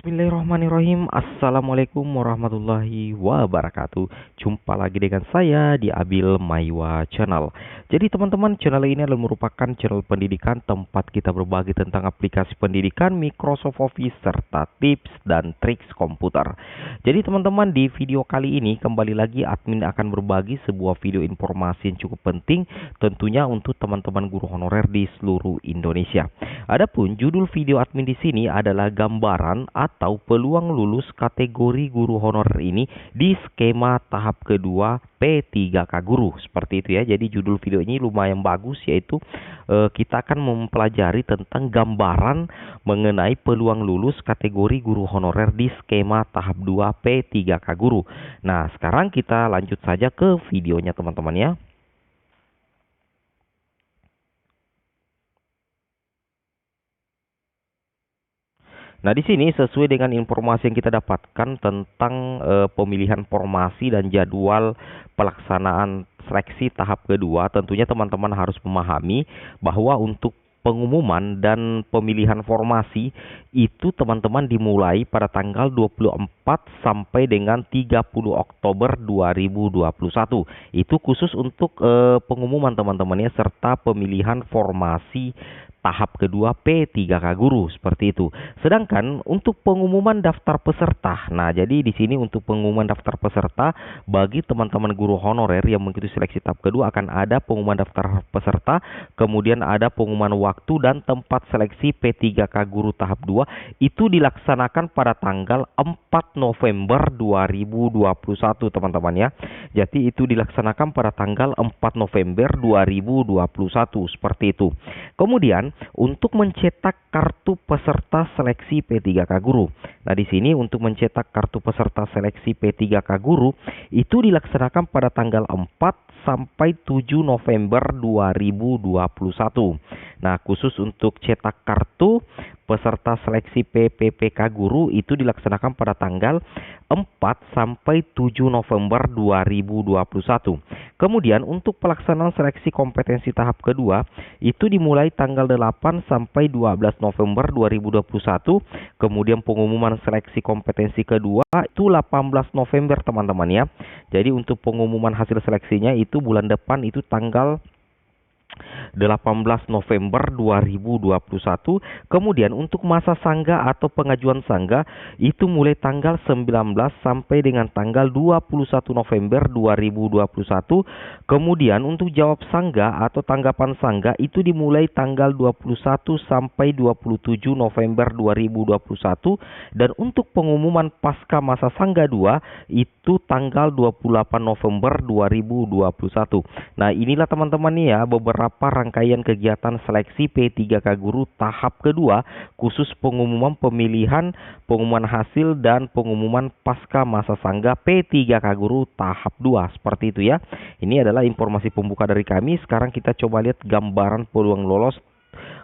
Bismillahirrahmanirrahim. Assalamualaikum warahmatullahi wabarakatuh. Jumpa lagi dengan saya di Abil Maiwa Channel. Jadi teman-teman, channel ini adalah merupakan channel pendidikan tempat kita berbagi tentang aplikasi pendidikan Microsoft Office serta tips dan triks komputer. Jadi teman-teman, di video kali ini kembali lagi admin akan berbagi sebuah video informasi yang cukup penting tentunya untuk teman-teman guru honorer di seluruh Indonesia. Adapun judul video admin di sini adalah gambaran atau peluang lulus kategori guru honorer ini di skema tahap kedua P3K Guru. Seperti itu ya. Jadi judul video ini lumayan bagus, yaitu kita akan mempelajari tentang gambaran mengenai peluang lulus kategori guru honorer di skema tahap 2 P3K Guru. Nah, sekarang kita lanjut saja ke videonya teman-teman ya. Nah, di sini sesuai dengan informasi yang kita dapatkan tentang pemilihan formasi dan jadwal pelaksanaan seleksi tahap kedua, tentunya teman-teman harus memahami bahwa untuk pengumuman dan pemilihan formasi itu teman-teman dimulai pada tanggal 24 sampai dengan 30 Oktober 2021. Itu khusus untuk pengumuman teman-teman ya, serta pemilihan formasi tahap kedua P3K Guru, seperti itu. Sedangkan untuk pengumuman daftar peserta, nah jadi di sini untuk pengumuman daftar peserta bagi teman-teman guru honorer yang mengikuti seleksi tahap kedua akan ada pengumuman daftar peserta, kemudian ada pengumuman waktu dan tempat seleksi P3K Guru tahap 2 itu dilaksanakan pada tanggal 4 November 2021 teman-teman ya. Jadi itu dilaksanakan pada tanggal 4 November 2021 seperti itu. Kemudian untuk mencetak kartu peserta seleksi P3K Guru. Nah, di sini untuk mencetak kartu peserta seleksi P3K Guru itu dilaksanakan pada tanggal 4 sampai 7 November 2021. Nah, khusus untuk cetak kartu peserta seleksi PPPK Guru itu dilaksanakan pada tanggal 4 sampai 7 November 2021. Kemudian untuk pelaksanaan seleksi kompetensi tahap kedua itu dimulai tanggal 8 sampai 12 November 2021. Kemudian pengumuman seleksi kompetensi kedua itu 18 November teman-teman ya. Jadi untuk pengumuman hasil seleksinya itu bulan depan, itu tanggal 18 November 2021. Kemudian untuk masa sangga atau pengajuan sangga itu mulai tanggal 19 sampai dengan tanggal 21 November 2021. Kemudian untuk jawab sangga atau tanggapan sangga itu dimulai tanggal 21 sampai 27 November 2021. Dan untuk pengumuman pasca masa sangga 2 itu tanggal 28 November 2021. Nah, inilah teman-teman nih ya beberapa rangkaian kegiatan seleksi P3K Guru tahap kedua khusus pengumuman pemilihan, pengumuman hasil dan pengumuman pasca masa sangga P3K Guru tahap 2. Seperti itu ya. Ini adalah informasi pembuka dari kami. Sekarang kita coba lihat gambaran peluang lolos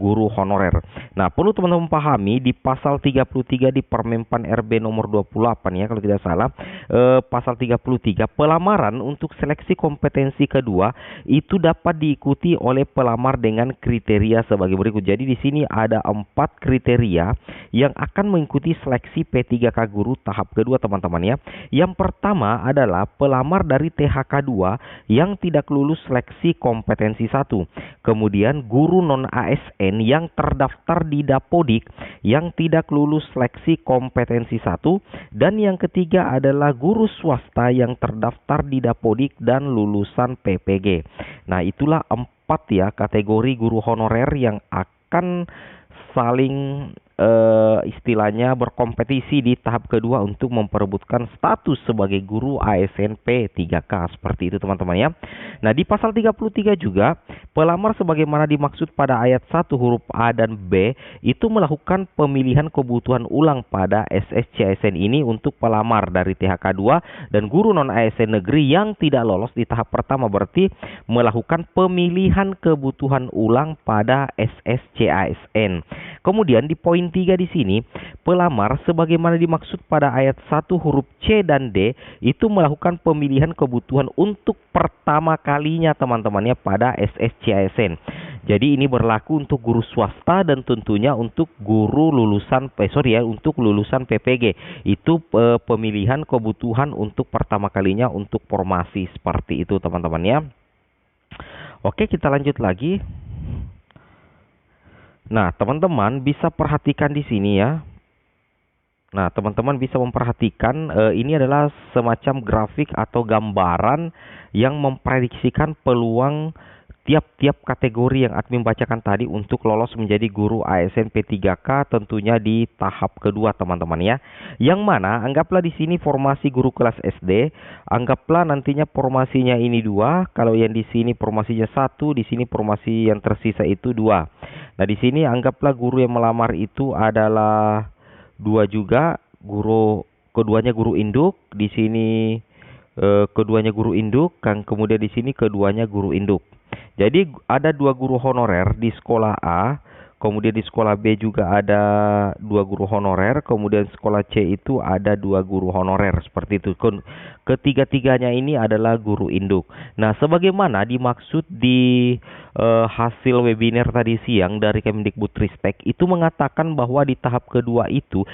guru honorer. Nah, perlu teman-teman pahami di pasal 33 di Permenpan RB nomor 28 ya kalau tidak salah, pasal 33 pelamaran untuk seleksi kompetensi kedua itu dapat diikuti oleh pelamar dengan kriteria sebagai berikut. Jadi di sini ada 4 kriteria yang akan mengikuti seleksi P3K Guru tahap kedua teman-teman ya. Yang pertama adalah pelamar dari THK 2 yang tidak lulus seleksi kompetensi 1. Kemudian guru non ASN yang terdaftar di Dapodik yang tidak lulus seleksi kompetensi 1, dan yang ketiga adalah guru swasta yang terdaftar di Dapodik dan lulusan PPG. Nah, itulah 4 ya kategori guru honorer yang akan saling istilahnya berkompetisi di tahap kedua untuk memperebutkan status sebagai guru ASN P3K. Seperti itu teman-teman ya. Nah, di pasal 33 juga pelamar sebagaimana dimaksud pada ayat 1 huruf A dan B itu melakukan pemilihan kebutuhan ulang pada SSCASN ini untuk pelamar dari THK 2 dan guru non ASN negeri yang tidak lolos di tahap pertama, berarti melakukan pemilihan kebutuhan ulang pada SSCASN. Kemudian di poin 3 di sini, pelamar sebagaimana dimaksud pada ayat 1 huruf C dan D itu melakukan pemilihan kebutuhan untuk pertama kalinya teman-temannya pada SSCASN. Jadi ini berlaku untuk guru swasta dan tentunya untuk guru lulusan untuk lulusan PPG. Itu pemilihan kebutuhan untuk pertama kalinya untuk formasi seperti itu teman-teman ya. Oke, kita lanjut lagi. Nah, teman-teman bisa perhatikan di sini ya. Nah, teman-teman bisa memperhatikan ini adalah semacam grafik atau gambaran yang memprediksikan peluang tiap-tiap kategori yang admin bacakan tadi untuk lolos menjadi guru ASN P3K tentunya di tahap kedua teman-teman ya. Yang mana anggaplah di sini formasi guru kelas SD, anggaplah nantinya formasinya ini 2, kalau yang di sini formasinya 1, di sini formasi yang tersisa itu 2. Nah, di sini anggaplah guru yang melamar itu adalah 2 juga, keduanya guru induk, di sini keduanya guru induk, kan kemudian di sini keduanya guru induk. Jadi ada 2 guru honorer di sekolah A, kemudian di sekolah B juga ada 2 guru honorer, kemudian sekolah C itu ada 2 guru honorer seperti itu. Ketiga-tiganya ini adalah guru induk. Nah, sebagaimana dimaksud di hasil webinar tadi siang dari Kemdikbudristek itu mengatakan bahwa di tahap kedua itu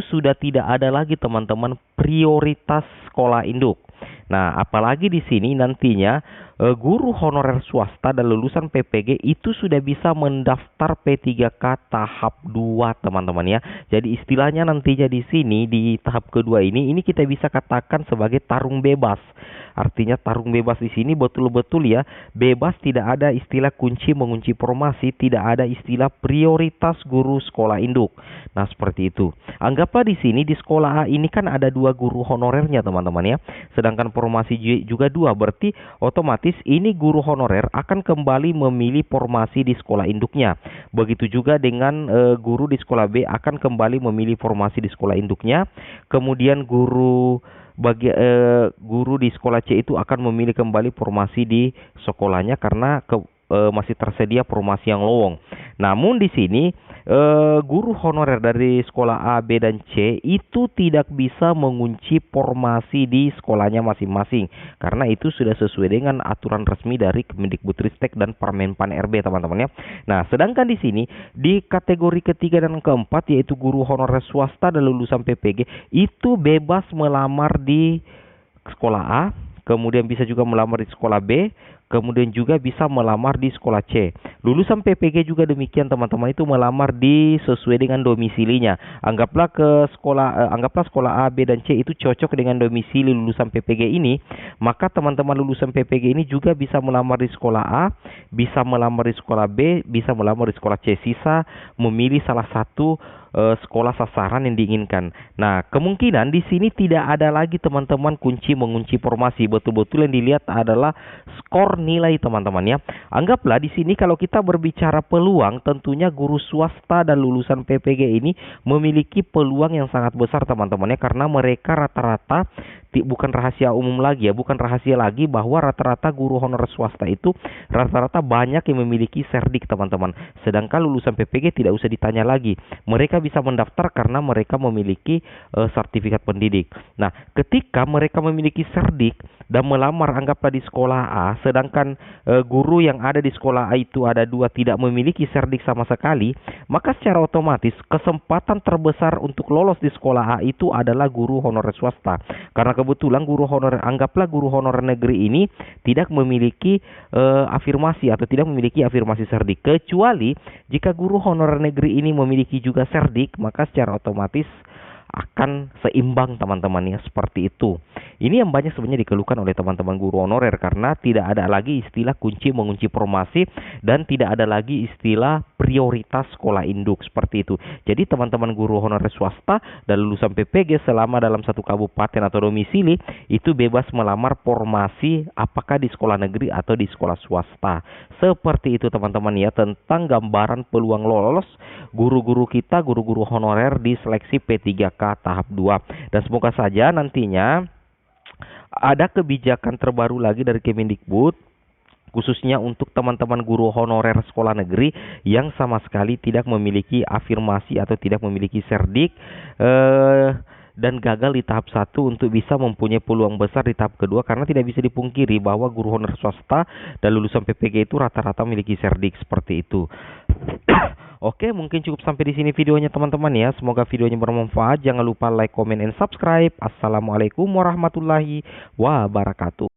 sudah tidak ada lagi teman-teman prioritas sekolah induk. Nah, apalagi di sini nantinya guru honorer swasta dan lulusan PPG itu sudah bisa mendaftar P3K tahap 2 teman-teman ya. Jadi istilahnya nantinya di sini di tahap kedua ini kita bisa katakan sebagai tarung bebas. Artinya tarung bebas di sini betul-betul ya, bebas, tidak ada istilah kunci mengunci formasi, tidak ada istilah prioritas guru sekolah induk. Nah, seperti itu. Anggaplah di sini di sekolah A ini kan ada 2 guru honorernya teman-teman ya. Sedangkan formasi juga 2, berarti otomatis ini guru honorer akan kembali memilih formasi di sekolah induknya. Begitu juga dengan guru di sekolah B akan kembali memilih formasi di sekolah induknya. Kemudian guru di sekolah C itu akan memilih kembali formasi di sekolahnya karena masih tersedia formasi yang lowong. Namun di sini guru honorer dari sekolah A, B, dan C itu tidak bisa mengunci formasi di sekolahnya masing-masing karena itu sudah sesuai dengan aturan resmi dari Kemdikbudristek dan Permenpan RB teman-teman ya. Nah, sedangkan di sini di kategori ketiga dan keempat yaitu guru honorer swasta dan lulusan PPG itu bebas melamar di sekolah A, kemudian bisa juga melamar di sekolah B, kemudian juga bisa melamar di sekolah C. Lulusan PPG juga demikian teman-teman, itu melamar di sesuai dengan domisilinya. Anggaplah sekolah A, B, dan C itu cocok dengan domisili lulusan PPG ini, maka teman-teman lulusan PPG ini juga bisa melamar di sekolah A, bisa melamar di sekolah B, bisa melamar di sekolah C. Sisa memilih salah satu sekolah sasaran yang diinginkan. Nah, kemungkinan di sini tidak ada lagi teman-teman kunci mengunci formasi. Betul-betul yang dilihat adalah skor nilai teman-teman ya. Anggaplah di sini kalau kita berbicara peluang, tentunya guru swasta dan lulusan PPG ini memiliki peluang yang sangat besar teman-teman ya, karena mereka rata-rata bukan rahasia umum lagi ya, bukan rahasia lagi bahwa rata-rata guru honorer swasta itu rata-rata banyak yang memiliki serdik teman-teman. Sedangkan lulusan PPG tidak usah ditanya lagi, mereka bisa mendaftar karena mereka memiliki sertifikat pendidik. Nah, ketika mereka memiliki serdik dan melamar anggaplah di sekolah A, sedangkan guru yang ada di sekolah A itu ada 2 tidak memiliki serdik sama sekali, maka secara otomatis kesempatan terbesar untuk lolos di sekolah A itu adalah guru honorer swasta. Karena kebetulan anggaplah guru honorer negeri ini tidak memiliki afirmasi atau tidak memiliki afirmasi serdik. Kecuali jika guru honorer negeri ini memiliki juga serdik, maka secara otomatis akan seimbang teman-teman ya, seperti itu. Ini yang banyak sebenarnya dikeluhkan oleh teman-teman guru honorer karena tidak ada lagi istilah kunci mengunci formasi dan tidak ada lagi istilah prioritas sekolah induk seperti itu. Jadi teman-teman guru honorer swasta dan lulusan PPG selama dalam satu kabupaten atau domisili itu bebas melamar formasi apakah di sekolah negeri atau di sekolah swasta. Seperti itu teman-teman ya, tentang gambaran peluang lolos guru-guru kita, guru-guru honorer di seleksi P3K tahap 2. Dan semoga saja nantinya ada kebijakan terbaru lagi dari Kemendikbud khususnya untuk teman-teman guru honorer sekolah negeri yang sama sekali tidak memiliki afirmasi atau tidak memiliki serdik dan gagal di tahap 1 untuk bisa mempunyai peluang besar di tahap kedua, karena tidak bisa dipungkiri bahwa guru honor swasta dan lulusan PPG itu rata-rata memiliki cerdik seperti itu. Oke, mungkin cukup sampai di sini videonya teman-teman ya. Semoga videonya bermanfaat. Jangan lupa like, comment, and subscribe. Assalamualaikum warahmatullahi wabarakatuh.